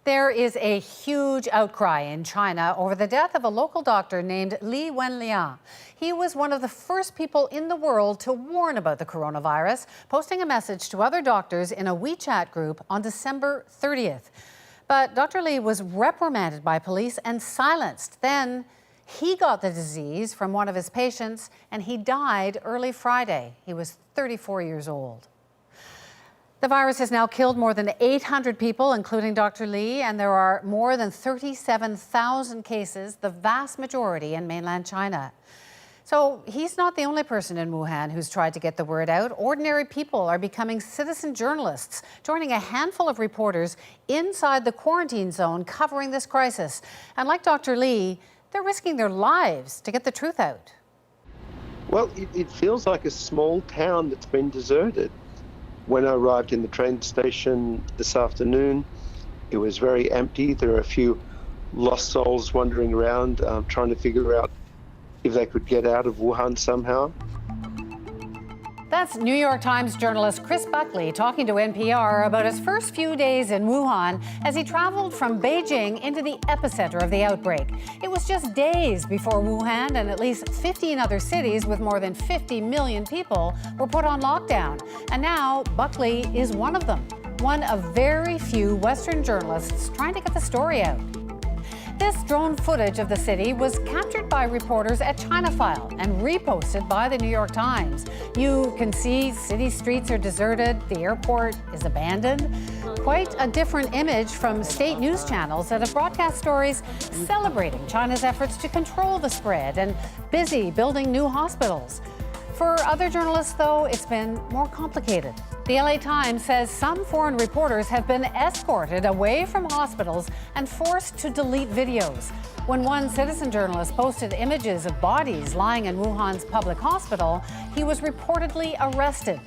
There is a huge outcry in China over the death of a local doctor named Li Wenliang. He was one of the first people in the world to warn about the coronavirus, posting a message to other doctors in a WeChat group on December 30th. But Dr. Li was reprimanded by police and silenced. Then he got the disease from one of his patients and he died early Friday. He was 34 years old. The virus has now killed more than 800 people, including Dr. Li, and there are more than 37,000 cases, the vast majority in mainland China. So he's not the only person in Wuhan who's tried to get the word out. Ordinary people are becoming citizen journalists, joining a handful of reporters inside the quarantine zone covering this crisis. And like Dr. Li, they're risking their lives to get the truth out. Well, it feels like a small town that's been deserted. When I arrived in the train station this afternoon, it was very empty. There are a few lost souls wandering around, trying to figure out if they could get out of Wuhan somehow. That's New York Times journalist Chris Buckley talking to NPR about his first few days in Wuhan as he traveled from Beijing into the epicenter of the outbreak. It was just days before Wuhan and at least 15 other cities with more than 50 million people were put on lockdown. And now Buckley is one of them, one of very few Western journalists trying to get the story out. This drone footage of the city was captured by reporters at China File and reposted by the New York Times. You can see city streets are deserted, the airport is abandoned. Quite a different image from state news channels that have broadcast stories celebrating China's efforts to control the spread and busy building new hospitals. For other journalists, though, it's been more complicated. The LA Times says some foreign reporters have been escorted away from hospitals and forced to delete videos. When one citizen journalist posted images of bodies lying in Wuhan's public hospital, he was reportedly arrested.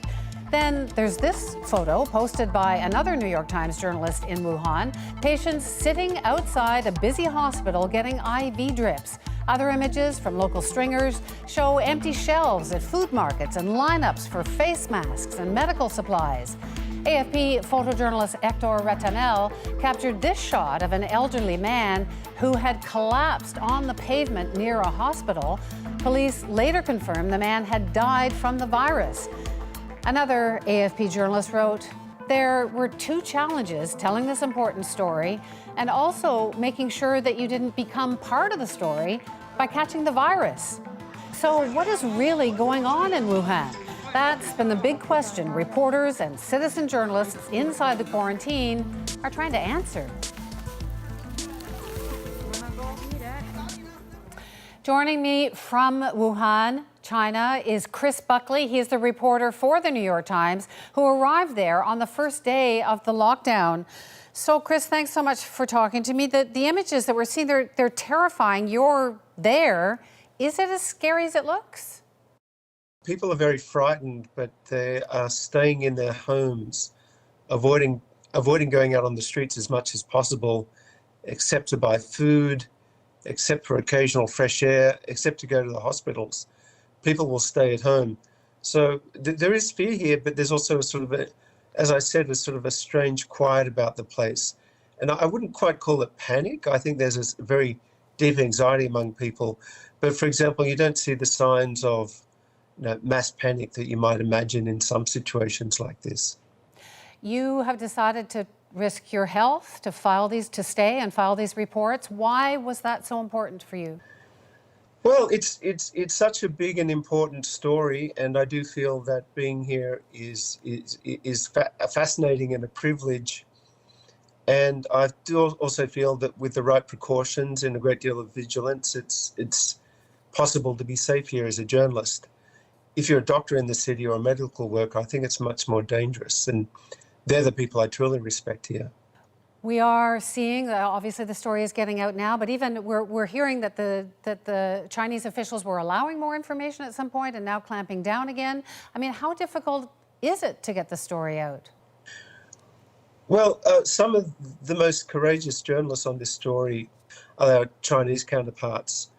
Then there's this photo posted by another New York Times journalist in Wuhan, patients sitting outside a busy hospital getting IV drips. Other images from local stringers show empty shelves at food markets and lineups for face masks and medical supplies. AFP photojournalist Hector Retanel captured this shot of an elderly man who had collapsed on the pavement near a hospital. Police later confirmed the man had died from the virus. Another AFP journalist wrote, "There were two challenges telling this important story and also making sure that you didn't become part of the story by catching the virus." So what is really going on in Wuhan? That's been the big question reporters and citizen journalists inside the quarantine are trying to answer. Joining me from Wuhan, China, is Chris Buckley. He is the reporter for the New York Times who arrived there on the first day of the lockdown. So, Chris, thanks so much for talking to me. The images that we're seeing, they're terrifying. You're there. Is it as scary as it looks? People are very frightened, but they are staying in their homes, avoiding going out on the streets as much as possible, except to buy food, except for occasional fresh air, except to go to the hospitals. People will stay at home. So there is fear here, but there's also a sort of as I said, a sort of a strange quiet about the place. And I wouldn't quite call it panic. I think there's a very deep anxiety among people. But for example, you don't see the signs of mass panic that you might imagine in some situations like this. You have decided to risk your health to stay and file these reports. Why was that so important for you? Well, it's such a big and important story, and I do feel that being here is fascinating and a privilege. And I do also feel that with the right precautions and a great deal of vigilance, it's possible to be safe here as a journalist. If you're a doctor in the city or a medical worker, I think it's much more dangerous, and they're the people I truly respect here. We are seeing, obviously the story is getting out now, but even we're hearing that the Chinese officials were allowing more information at some point and now clamping down again. I mean, how difficult is it to get the story out? Well, some of the most courageous journalists on this story are our Chinese counterparts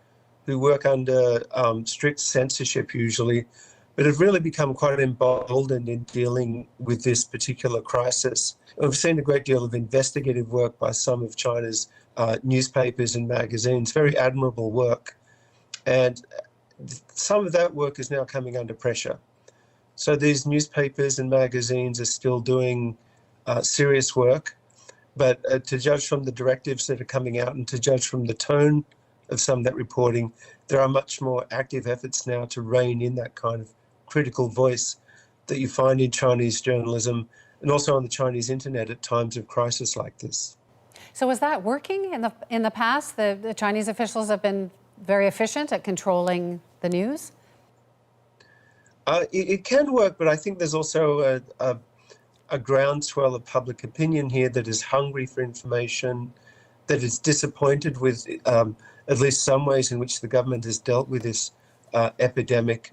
who work under strict censorship usually, but have really become quite emboldened in dealing with this particular crisis. We've seen a great deal of investigative work by some of China's newspapers and magazines, very admirable work. And some of that work is now coming under pressure. So these newspapers and magazines are still doing serious work, but to judge from the directives that are coming out and to judge from the tone of some of that reporting, there are much more active efforts now to rein in that kind of critical voice that you find in Chinese journalism and also on the Chinese internet at times of crisis like this. So is that working in the past? The Chinese officials have been very efficient at controlling the news? It can work, but I think there's also a groundswell of public opinion here that is hungry for information, that is disappointed with at least some ways in which the government has dealt with this epidemic.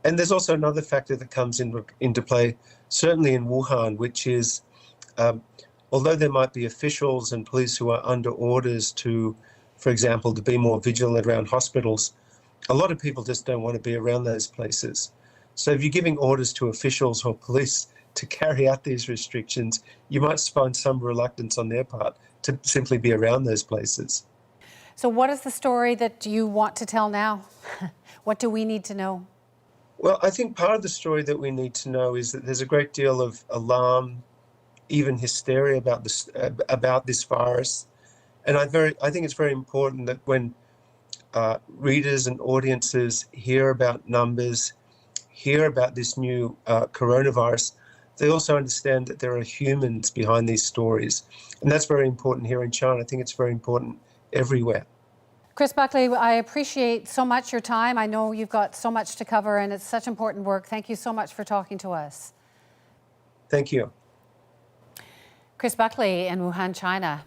And there's also another factor that comes into play, certainly in Wuhan, which is although there might be officials and police who are under orders to, for example, to be more vigilant around hospitals, a lot of people just don't want to be around those places. So if you're giving orders to officials or police to carry out these restrictions, you might find some reluctance on their part to simply be around those places. So what is the story that you want to tell now? What do we need to know? Well, I think part of the story that we need to know is that there's a great deal of alarm, even hysteria about this virus. And I think it's very important that when readers and audiences hear about numbers, hear about this new coronavirus, they also understand that there are humans behind these stories. And that's very important here in China. I think it's very important everywhere. Chris Buckley, I appreciate so much your time. I know you've got so much to cover and it's such important work. Thank you so much for talking to us. Thank you. Chris Buckley in Wuhan, China.